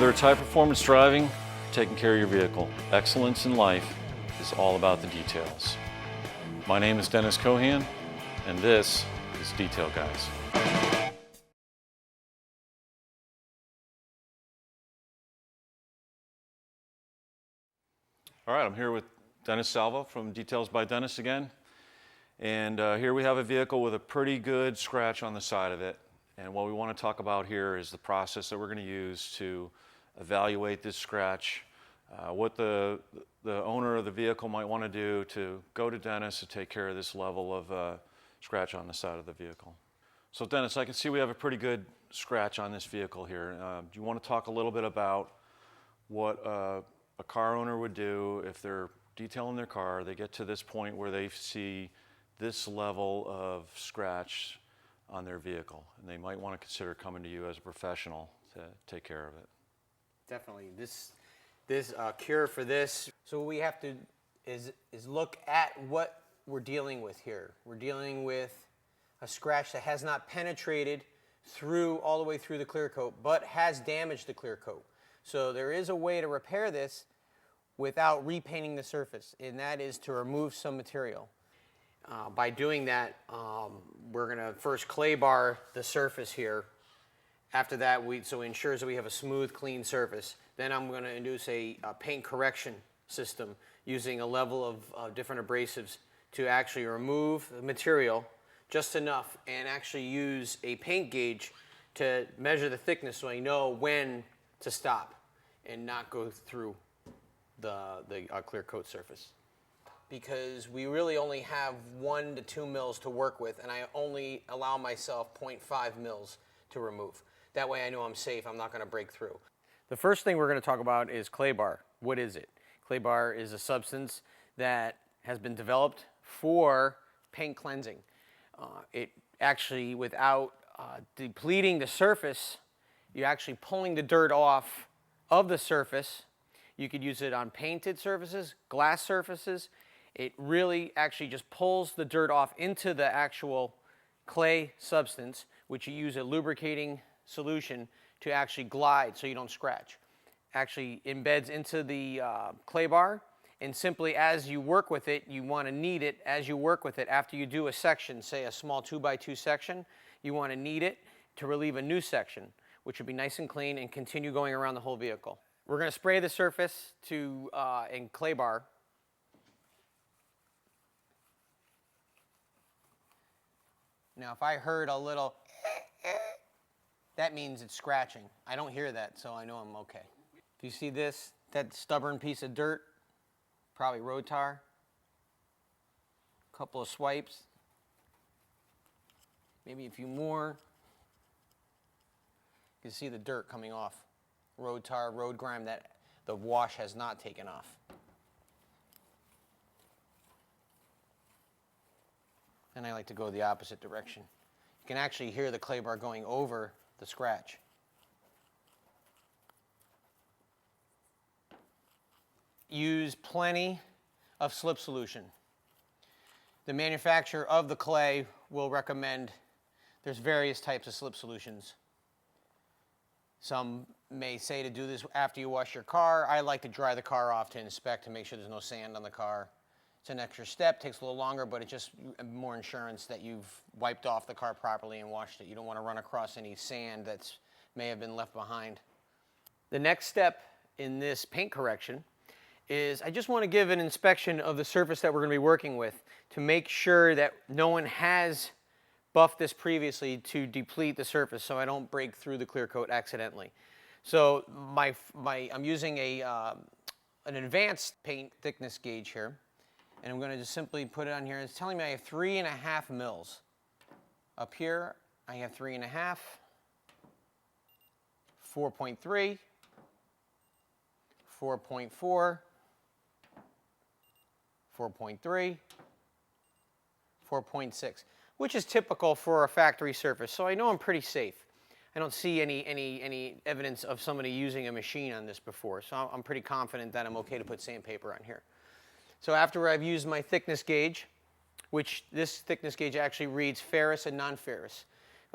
it's high performance driving, taking care of your vehicle. Excellence in life is all about the details. My name is Dennis Cohan, and this is Detail Guys. All right, I'm here with Dennis Salvo from Details by Dennis again. And here we have a vehicle with a pretty good scratch on the side of it. And what we want to talk about here is the process that we're going to use to evaluate this scratch, what the owner of the vehicle might want to do to go to Dennis to take care of this level of scratch on the side of the vehicle. So Dennis, I can see we have a pretty good scratch on this vehicle here. Do you want to talk a little bit about what a car owner would do if they're detailing their car, they get to this point where they see this level of scratch on their vehicle, and they might want to consider coming to you as a professional to take care of it? Definitely. This cure for this. So what we have to is look at what we're dealing with here. We're dealing with a scratch that has not penetrated through all the way through the clear coat, but has damaged the clear coat. So there is a way to repair this without repainting the surface, and that is to remove some material. By doing that, we're going to first clay bar the surface here. After that, so it ensures that we have a smooth, clean surface. Then I'm going to induce a paint correction system using a level of different abrasives to actually remove the material just enough and actually use a paint gauge to measure the thickness so I know when to stop and not go through the clear coat surface. Because we really only have 1 to 2 mils to work with, and I only allow myself 0.5 mils to remove. That way I know I'm safe, I'm not going to break through. The first thing we're going to talk about is clay bar. What is it? Clay bar is a substance that has been developed for paint cleansing. It actually, without depleting the surface, you're actually pulling the dirt off of the surface. You could use it on painted surfaces, glass surfaces. It really actually just pulls the dirt off into the actual clay substance, which you use a lubricating solution to actually glide so you don't scratch. Actually embeds into the clay bar, and simply as you work with it, you want to knead it as you work with it. After you do a section, say a small 2x2 section, you want to knead it to relieve a new section, which would be nice and clean and continue going around the whole vehicle. We're going to spray the surface in clay bar. Now, if I heard a little, that means it's scratching. I don't hear that, so I know I'm okay. If you see this, that stubborn piece of dirt, probably road tar. A couple of swipes. Maybe a few more. You can see the dirt coming off. Road tar, road grime that the wash has not taken off. And I like to go the opposite direction. You can actually hear the clay bar going over the scratch. Use plenty of slip solution. The manufacturer of the clay will recommend, there's various types of slip solutions. Some may say to do this after you wash your car. I like to dry the car off to inspect to make sure there's no sand on the car. It's an extra step, takes a little longer, but it's just more insurance that you've wiped off the car properly and washed it. You don't want to run across any sand that may have been left behind. The next step in this paint correction is I just want to give an inspection of the surface that we're going to be working with to make sure that no one has buffed this previously to deplete the surface so I don't break through the clear coat accidentally. So I'm using an advanced paint thickness gauge here. And I'm going to just simply put it on here. It's telling me I have 3.5 mils. Up here, I have 3.5, 4.3, 4.4, 4.3, 4.6, which is typical for a factory surface. So I know I'm pretty safe. I don't see any evidence of somebody using a machine on this before. So I'm pretty confident that I'm okay to put sandpaper on here. So after I've used my thickness gauge, which this thickness gauge actually reads ferrous and non-ferrous.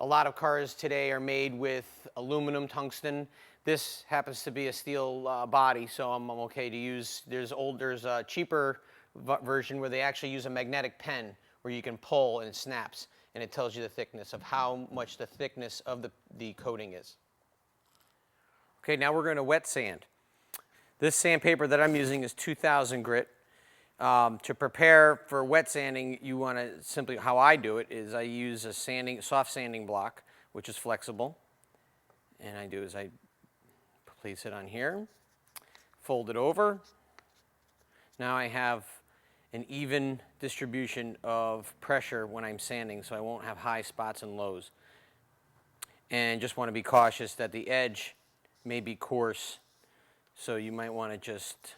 A lot of cars today are made with aluminum tungsten. This happens to be a steel body, so I'm okay to use. There's a cheaper version where they actually use a magnetic pen where you can pull and it snaps, and it tells you the thickness of how much the thickness of the coating is. Okay, now we're going to wet sand. This sandpaper that I'm using is 2000 grit. To prepare for wet sanding, you want to simply, how I do it is I use a soft sanding block, which is flexible. And I do is I place it on here, fold it over. Now I have an even distribution of pressure when I'm sanding, so I won't have high spots and lows. And just want to be cautious that the edge may be coarse, so you might want to just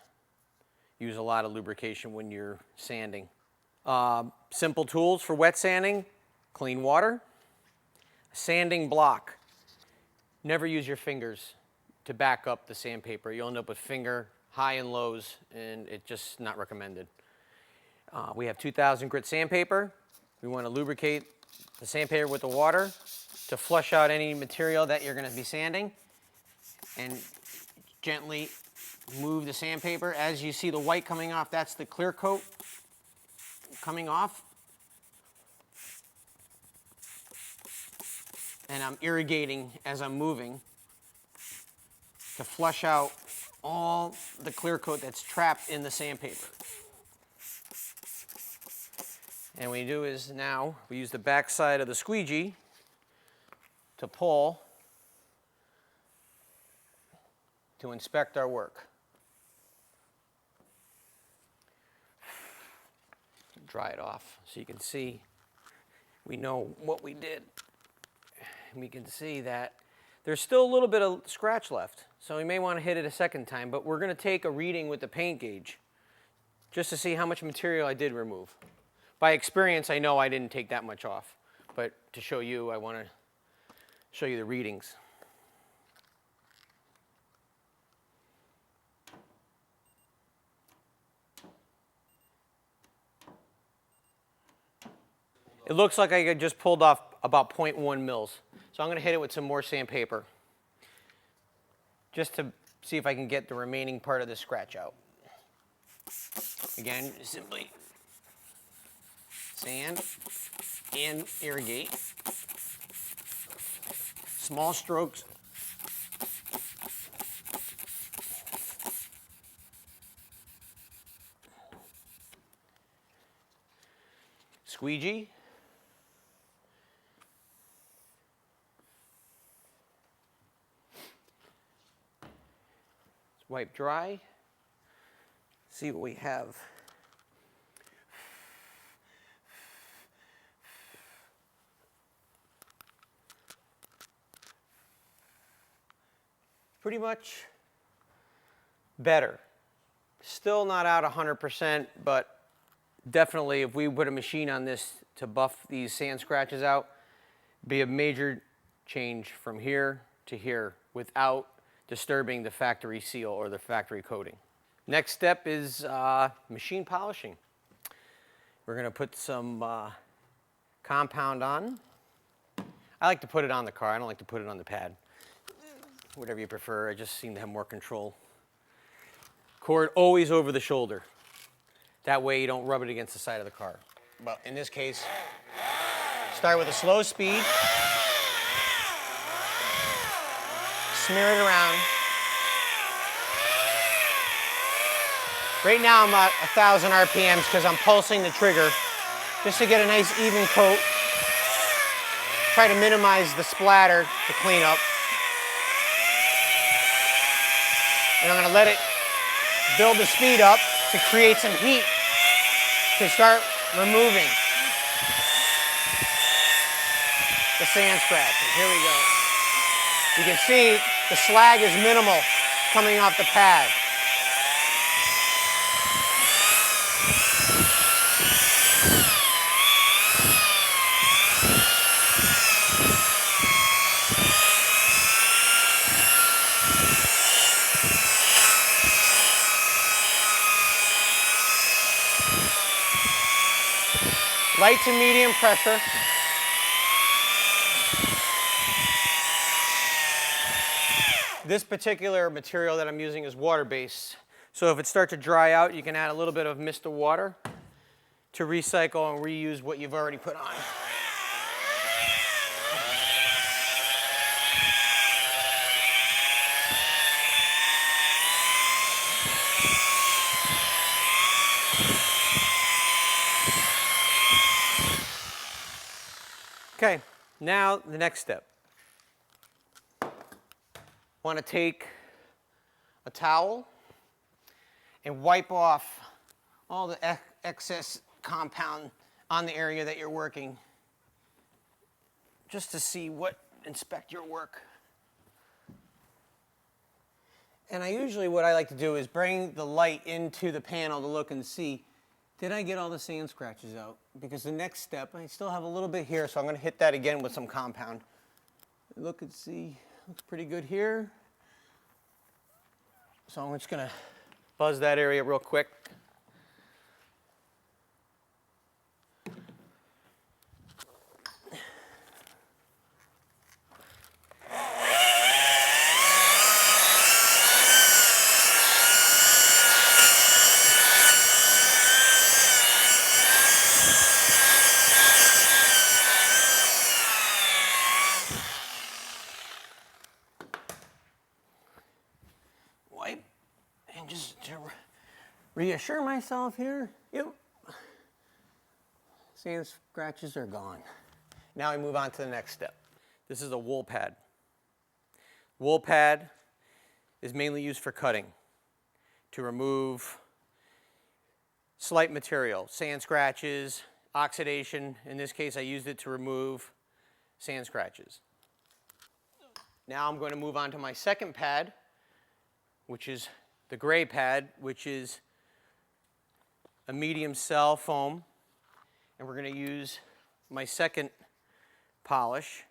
use a lot of lubrication when you're sanding. Simple tools for wet sanding: clean water, sanding block. Never use your fingers to back up the sandpaper. You'll end up with finger high and lows, and it's just not recommended. We have 2000 grit sandpaper. We want to lubricate the sandpaper with the water to flush out any material that you're going to be sanding, and gently move the sandpaper. As you see the white coming off, that's the clear coat coming off. And I'm irrigating as I'm moving to flush out all the clear coat that's trapped in the sandpaper. And what we do is now we use the back side of the squeegee to pull to inspect our work. Dry it off so you can see we know what we did. And we can see that there's still a little bit of scratch left, so we may want to hit it a second time, but we're going to take a reading with the paint gauge just to see how much material I did remove. By experience, I know I didn't take that much off, but to show you, I want to show you the readings. It looks like I just pulled off about 0.1 mils. So I'm going to hit it with some more sandpaper just to see if I can get the remaining part of the scratch out. Again, simply sand and irrigate. Small strokes. Squeegee. Wipe dry. See what we have. Pretty much better. Still not out 100%, but definitely if we put a machine on this to buff these sand scratches out, be a major change from here to here without disturbing the factory seal or the factory coating. Next step is machine polishing. We're going to put some compound on. I like to put it on the car. I don't like to put it on the pad. Whatever you prefer. I just seem to have more control. Cord always over the shoulder. That way you don't rub it against the side of the car. But in this case, start with a slow speed. Smear it around. Right now I'm at 1,000 RPMs because I'm pulsing the trigger just to get a nice even coat. Try to minimize the splatter to clean up. And I'm going to let it build the speed up to create some heat to start removing the sand scratches. Here we go. You can see the slag is minimal coming off the pad. Light to medium pressure. This particular material that I'm using is water-based. So if it starts to dry out, you can add a little bit of mist of water to recycle and reuse what you've already put on. Okay, now the next step. Want to take a towel and wipe off all the excess compound on the area that you're working, just to see inspect your work. And what I like to do is bring the light into the panel to look and see, did I get all the sand scratches out? Because the next step, I still have a little bit here, so I'm going to hit that again with some compound. Look and see, looks pretty good here. So I'm just going to buzz that area real quick. Wipe, and just to reassure myself here, yep, sand scratches are gone. Now I move on to the next step. This is a wool pad. Wool pad is mainly used for cutting, to remove slight material, sand scratches, oxidation. In this case, I used it to remove sand scratches. Now I'm going to move on to my second pad, which is the gray pad, which is a medium cell foam. And we're going to use my second polish,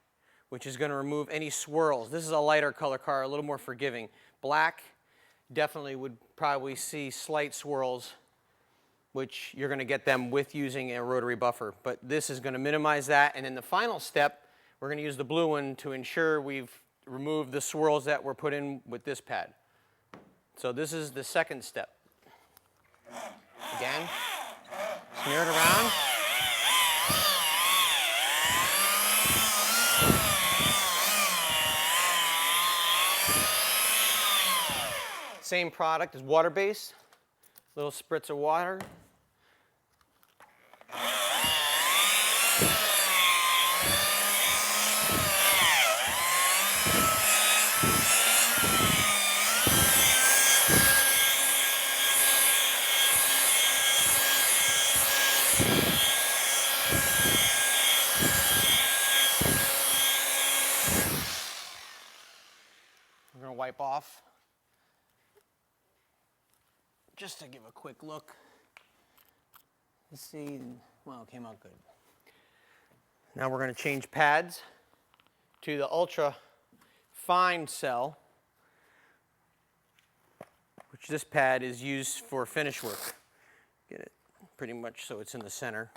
which is going to remove any swirls. This is a lighter color car, a little more forgiving. Black definitely would probably see slight swirls, which you're going to get them with using a rotary buffer. But this is going to minimize that. And in the final step, we're going to use the blue one to ensure we've removed the swirls that were put in with this pad. So this is the second step. Again, smear it around. Same product is water-based. Little spritz of water. We're going to wipe off just to give a quick look. Let's see. Well, it came out good. Now we're going to change pads to the ultra fine cell, which this pad is used for finish work. Get it pretty much so it's in the center.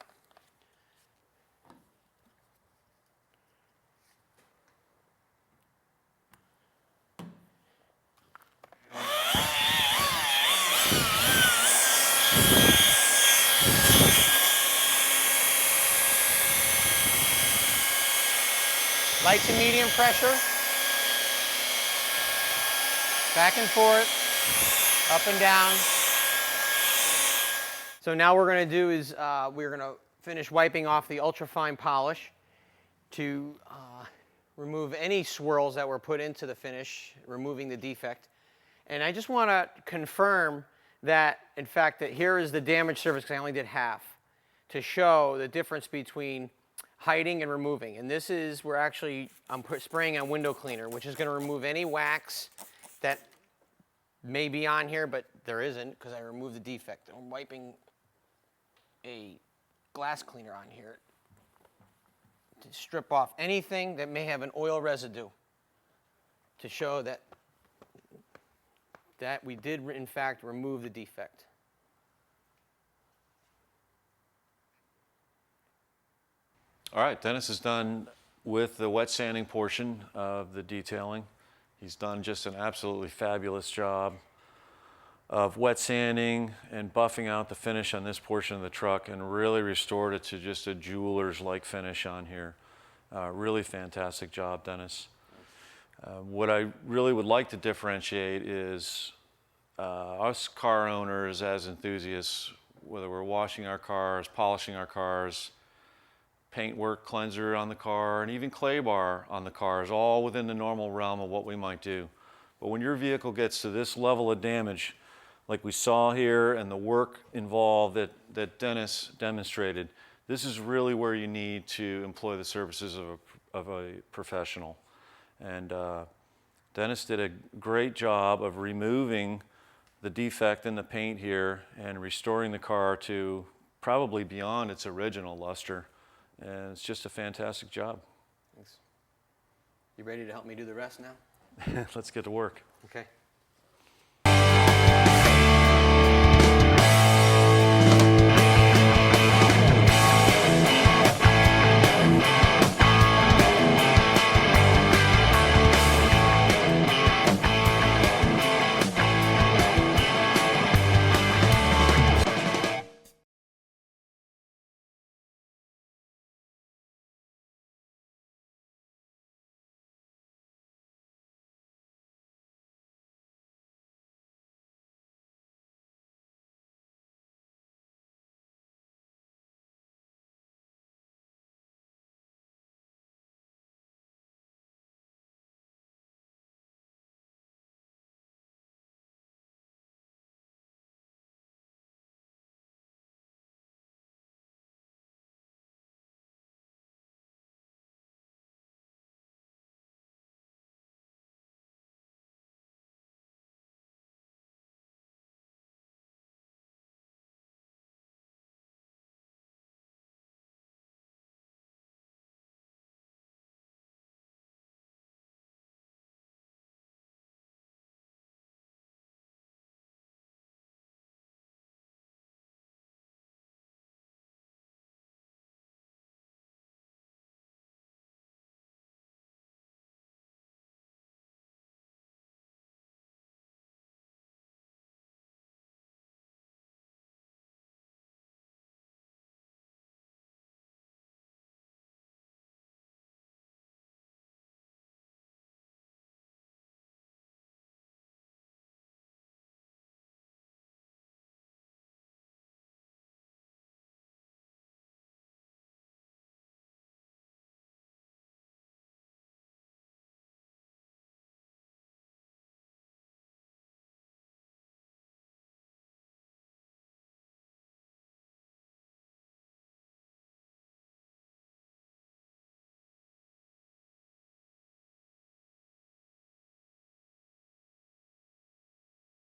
Light to medium pressure, back and forth, up and down. So now what we're going to do is we're going to finish wiping off the ultrafine polish to remove any swirls that were put into the finish, removing the defect. And I just want to confirm that, in fact, that here is the damaged surface, because I only did half, to show the difference between hiding and removing. And this is, I'm spraying on window cleaner, which is going to remove any wax that may be on here, but there isn't because I removed the defect. I'm wiping a glass cleaner on here to strip off anything that may have an oil residue, to show that we did, in fact, remove the defect. All right, Dennis is done with the wet sanding portion of the detailing. He's done just an absolutely fabulous job of wet sanding and buffing out the finish on this portion of the truck and really restored it to just a jeweler's-like finish on here. Really fantastic job, Dennis. What I really would like to differentiate is us car owners as enthusiasts, whether we're washing our cars, polishing our cars, paintwork cleanser on the car, and even clay bar on the car is all within the normal realm of what we might do. But when your vehicle gets to this level of damage, like we saw here, and the work involved that Dennis demonstrated, this is really where you need to employ the services of a professional. And Dennis did a great job of removing the defect in the paint here and restoring the car to probably beyond its original luster. And it's just a fantastic job. Thanks. You ready to help me do the rest now? Let's get to work. Okay.